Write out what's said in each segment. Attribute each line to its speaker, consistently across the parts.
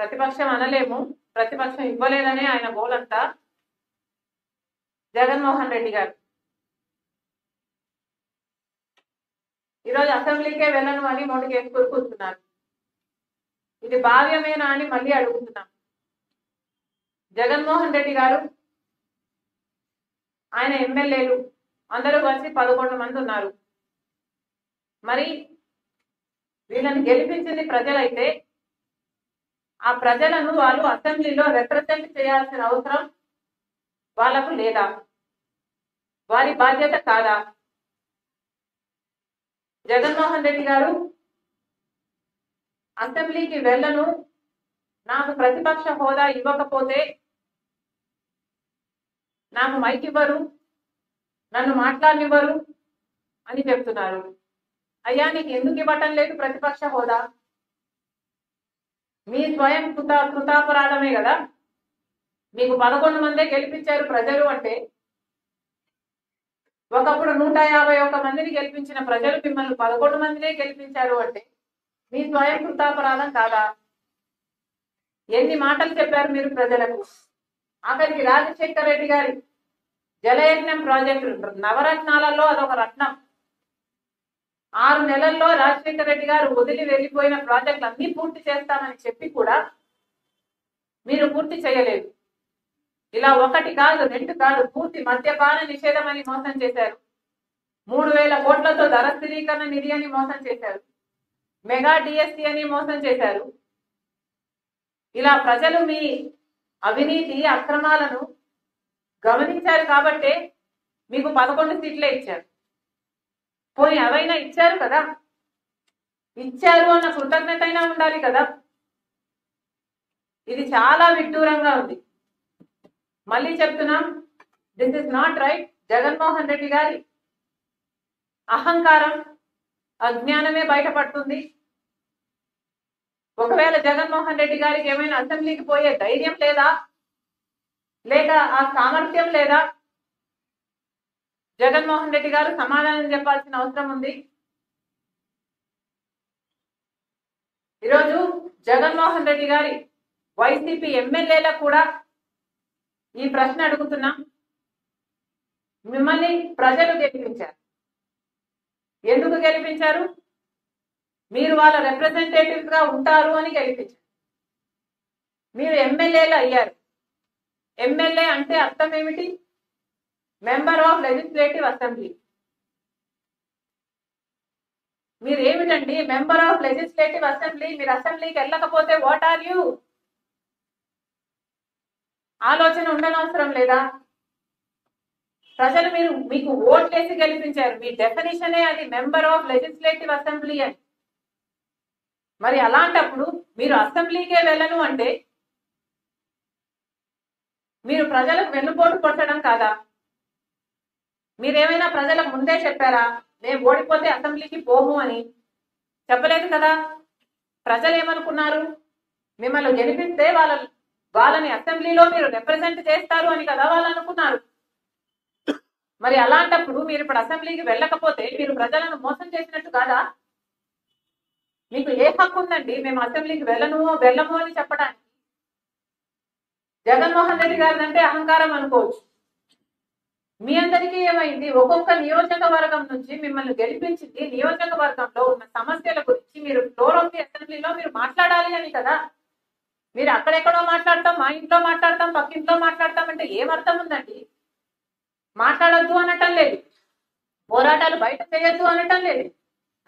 Speaker 1: ప్రతిపక్షం అనలేము, ప్రతిపక్షం ఇవ్వలేదనే ఆయన గోలంతా. జగన్మోహన్ రెడ్డి గారు ఈరోజు అసెంబ్లీకే వెళ్ళను అని నోటికి వేసుకొని కూర్చున్నారు. ఇది భావ్యమేనా అని మళ్ళీ అడుగుతున్నాం. జగన్మోహన్ రెడ్డి గారు, ఆయన ఎమ్మెల్యేలు అందరూ కలిసి 11 మంది ఉన్నారు. మరి వీళ్ళని గెలిపించింది ప్రజలైతే ఆ ప్రజలను వాళ్ళు అసెంబ్లీలో రిప్రజెంట్ చేయాల్సిన అవసరం వాళ్ళకు లేదా? వారి బాధ్యత కాదా? జగన్మోహన్ రెడ్డి గారు అసెంబ్లీకి వెళ్ళను, నాకు ప్రతిపక్ష హోదా ఇవ్వకపోతే నాకు మైక్ ఇవ్వరు, నన్ను మాట్లాడనివ్వరు అని చెప్తున్నారు. అయ్యా, నీకు ఎందుకు ఇవ్వటం లేదు ప్రతిపక్ష హోదా? మీ స్వయం కృతాపరాధమే కదా. మీకు 11 మందే గెలిపించారు ప్రజలు అంటే, ఒకప్పుడు 151 మందిని గెలిపించిన ప్రజలు మిమ్మల్ని 11 మందినే గెలిపించారు అంటే మీ స్వయం కృతాపరాధం కాదా? ఎన్ని మాటలు చెప్పారు మీరు ప్రజలకు? ఆఖరికి రాజశేఖర్ రెడ్డి గారి జలయజ్ఞం ప్రాజెక్టు నవరత్నాలలో అదొక రత్నం. 6 నెలల్లో రాజశేఖర్ రెడ్డి గారు వదిలి వెళ్ళిపోయిన ప్రాజెక్టులు అన్ని పూర్తి చేస్తామని చెప్పి కూడా మీరు పూర్తి చేయలేదు. ఇలా 1 కాదు 2 కాదు, పూర్తి మద్యపాన నిషేధం అని మోసం చేశారు. 3000 కోట్లతో ధర స్థిరీకరణ నిధి అని మోసం చేశారు. మెగా డిఎస్సి అని మోసం చేశారు. ఇలా ప్రజలు మీ అవినీతి అక్రమాలను గమనించారు కాబట్టే మీకు 11 సీట్లే ఇచ్చారు. పోనీ అవైనా ఇచ్చారు కదా, ఇచ్చారు అన్న కృతజ్ఞత అయినా ఉండాలి కదా. ఇది చాలా విడ్డూరంగా ఉంది. మళ్ళీ చెప్తున్నాం, this is not right. Jaganmohan Reddy గారి అహంకారం, అజ్ఞానమే బయటపడుతుంది. ఒకవేళ జగన్మోహన్ రెడ్డి గారికి ఏమైనా అసెంబ్లీకి పోయే ధైర్యం లేదా, లేక ఆ సామర్థ్యం లేదా, జగన్మోహన్ రెడ్డి గారు సమాధానం చెప్పాల్సిన అవసరం ఉంది. ఈరోజు జగన్మోహన్ రెడ్డి గారి వైసీపీ ఎమ్మెల్యేలకు కూడా ఈ ప్రశ్న అడుగుతున్నాం. మిమ్మల్ని ప్రజలు గెలిపించారు. ఎందుకు గెలిపించారు? మీరు వాళ్ళ రిప్రజెంటేటివ్స్ గా ఉంటారు అని గెలిపించారు. మీరు ఎమ్మెల్యేలు అయ్యారు. ఎమ్మెల్యే అంటే అర్థం ఏమిటి? Member of legislative assembly. మీరు ఏమిటండి మెంబర్ ఆఫ్ లెజిస్లేటివ్ అసెంబ్లీ? మీరు అసెంబ్లీకి వెళ్ళకపోతే వాట్ ఆర్ యూ? ఆలోచన ఉండనవసరం లేదా? ప్రజలు మీకు ఓట్లేసి గెలిపించారు. మీ డెఫినిషనే అది, మెంబర్ ఆఫ్ లెజిస్లేటివ్ అసెంబ్లీ అని. మరి అలాంటప్పుడు మీరు అసెంబ్లీకే వెళ్ళను అంటే మీరు ప్రజలకు వెన్నుపోటు కొట్టడం కాదా? మీరేమైనా ప్రజలకు ముందే చెప్పారా మేము ఓడిపోతే అసెంబ్లీకి పోము అని? చెప్పలేదు కదా. ప్రజలు ఏమనుకున్నారు? మిమ్మల్ని గెలిపిస్తే వాళ్ళని అసెంబ్లీలో మీరు రిప్రజెంట్ చేస్తారు అని కదా వాళ్ళు అనుకున్నారు. మరి అలాంటప్పుడు మీరు ఇప్పుడు అసెంబ్లీకి వెళ్ళకపోతే మీరు ప్రజలను మోసం చేసినట్టు కాదా? మీకు ఏ హక్కు ఉందండి మేము అసెంబ్లీకి వెళ్ళము అని చెప్పడానికి? జగన్మోహన్ రెడ్డి గారి అంటే అహంకారం అనుకోవచ్చు. మీ అందరికీ ఏమైంది? ఒక్కొక్క నియోజకవర్గం నుంచి మిమ్మల్ని గెలిపించింది నియోజకవర్గంలో ఉన్న సమస్యల గురించి మీరు ఫ్లోర్ ఆఫ్ ది అసెంబ్లీలో మీరు మాట్లాడాలి అని కదా. మీరు అక్కడెక్కడో మాట్లాడతాం, మా ఇంట్లో మాట్లాడతాం, పక్కింట్లో మాట్లాడతాం అంటే ఏమర్థం ఉందండి? మాట్లాడొద్దు అనటం లేదు, పోరాటాలు బయట చేయొద్దు అనటం లేదు,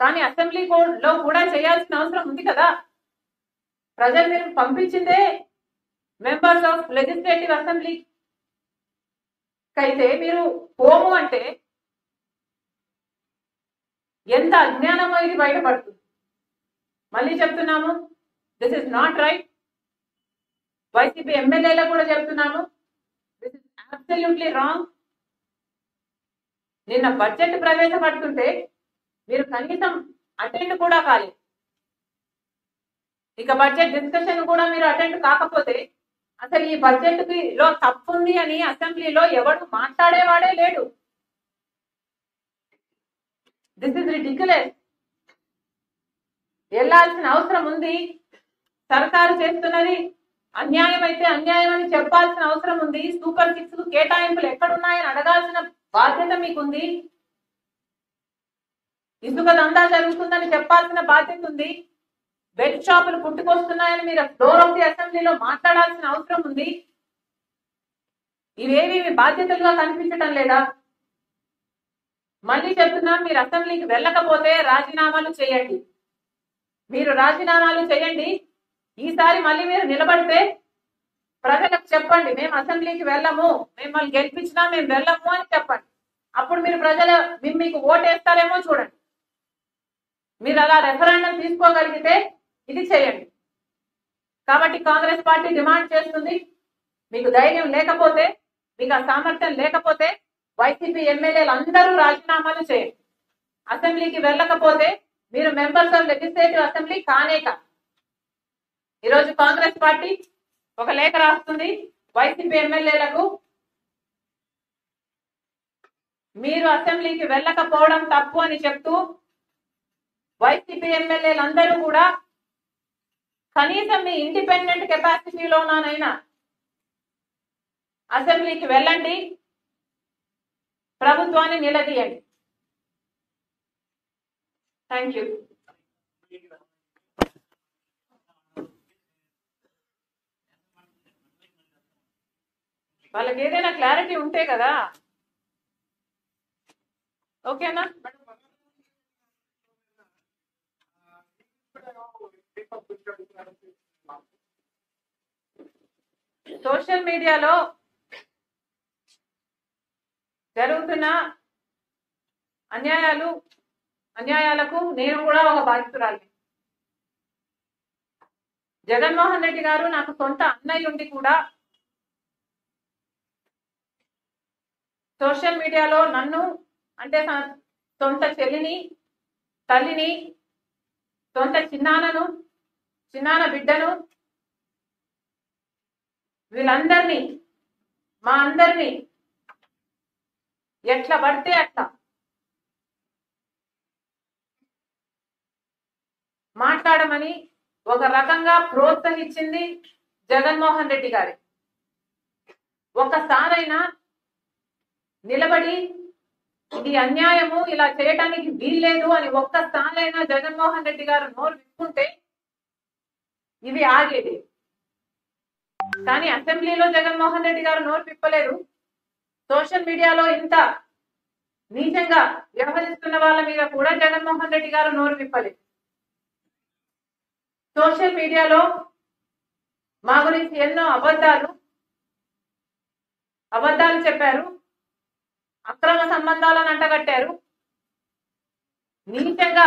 Speaker 1: కానీ అసెంబ్లీ లో కూడా చేయాల్సిన అవసరం ఉంది కదా. ప్రజలు మీరు పంపించిందే మెంబర్స్ ఆఫ్ లెజిస్లేటివ్ అసెంబ్లీ అయితే మీరు పోము అంటే ఎంత అజ్ఞానమో ఇది బయటపడుతుంది. మళ్ళీ చెప్తున్నాము, this is not right. YCP ఎమ్మెల్యేలకు కూడా చెప్తున్నాము, దిస్ ఇస్ అబ్సల్యూట్లీ రాంగ్. నిన్న బడ్జెట్ ప్రవేశపెడుతుంటే మీరు కనీసం అటెండ్ కూడా కాలేదు. ఇక బడ్జెట్ డిస్కషన్ కూడా మీరు అటెండ్ కాకపోతే అసలు ఈ బడ్జెట్ లో తప్పుంది అని అసెంబ్లీలో ఎవడు మాట్లాడేవాడే లేడు. This is ridiculous. వెళ్లాల్సిన అవసరం ఉంది. సర్కారు చేస్తున్నది అన్యాయం అయితే అన్యాయం అని చెప్పాల్సిన అవసరం ఉంది. సూపర్ 6 కేటాయింపులు ఎక్కడున్నాయని అడగాల్సిన బాధ్యత మీకుంది. ఇసుక దందా జరుగుతుందని చెప్పాల్సిన బాధ్యత ఉంది. బెడ్ షాపులు పుట్టుకొస్తున్నాయని మీరు ఫ్లోర్ ఆఫ్ ది అసెంబ్లీలో మాట్లాడాల్సిన అవసరం ఉంది. ఇవేవి మీ బాధ్యతలుగా కనిపించటం లేదా? మళ్ళీ చెప్తున్నాం, మీరు అసెంబ్లీకి వెళ్ళకపోతే రాజీనామాలు చేయండి. మీరు రాజీనామాలు చేయండి. ఈసారి మళ్ళీ మీరు నిలబడితే ప్రజలకు చెప్పండి, మేము అసెంబ్లీకి వెళ్ళము, మిమ్మల్ని గెలిపించినా మేము వెళ్ళము అని చెప్పండి. అప్పుడు మీరు మీకు ఓటేస్తారేమో చూడండి. మీరు అలా రెఫరెండం తీసుకోగలిగితే ఇది చేయండి. కాబట్టి కాంగ్రెస్ పార్టీ డిమాండ్ చేస్తుంది, మీకు ధైర్యం లేకపోతే, మీకు ఆ సామర్థ్యం లేకపోతే వైసీపీ ఎమ్మెల్యేలు అందరూ రాజీనామాలు చేయండి. అసెంబ్లీకి వెళ్ళకపోతే మీరు మెంబర్స్ ఆఫ్ లెజిస్లేటివ్ అసెంబ్లీ కానే కాదు. ఈరోజు కాంగ్రెస్ పార్టీ ఒక లేఖ రాస్తుంది వైసీపీ ఎమ్మెల్యేలకు, మీరు అసెంబ్లీకి వెళ్ళకపోవడం తప్పు అని చెప్తూ వైసీపీ ఎమ్మెల్యేలందరూ కూడా కనీసం మీ ఇండిపెండెంట్ కెపాసిటీలోనైనా అసెంబ్లీకి వెళ్ళండి, ప్రభుత్వాన్ని నిలదీయండి. Thank you. వాళ్ళకి ఏదైనా క్లారిటీ ఉంటే కదా. ఓకేనా? సోషల్ మీడియాలో జరుగుతున్న అన్యాయాలకు నేను కూడా ఒక బాధితురాలిని. జగన్మోహన్ రెడ్డి గారు నాకు సొంత అన్నయ్య ఉండి కూడా సోషల్ మీడియాలో నన్ను అంటే సొంత చెల్లిని, తల్లిని, సొంత చిన్నాన బిడ్డను, వీళ్ళందరినీ, మా అందరినీ ఎట్లా పడితే అట్లా మాట్లాడమని ఒక రకంగా ప్రోత్సహించింది జగన్మోహన్ రెడ్డి గారి. ఒక్కసారైనా నిలబడి ఇది అన్యాయము, ఇలా చేయడానికి వీల్లేదు అని ఒక్కసారైనా జగన్మోహన్ రెడ్డి గారు నోరు విప్పుకుంటే ఇవి ఆగేది. కానీ అసెంబ్లీలో జగన్మోహన్ రెడ్డి గారు నోరు విప్పలేదు. సోషల్ మీడియాలో ఇంత నీచంగా వ్యవహరిస్తున్న వాళ్ళ మీద కూడా జగన్మోహన్ రెడ్డి గారు నోరు విప్పలేదు. సోషల్ మీడియాలో మా గురించి ఎన్నో అబద్ధాలు చెప్పారు, అక్రమ సంబంధాలను అంటగట్టారు, నీచంగా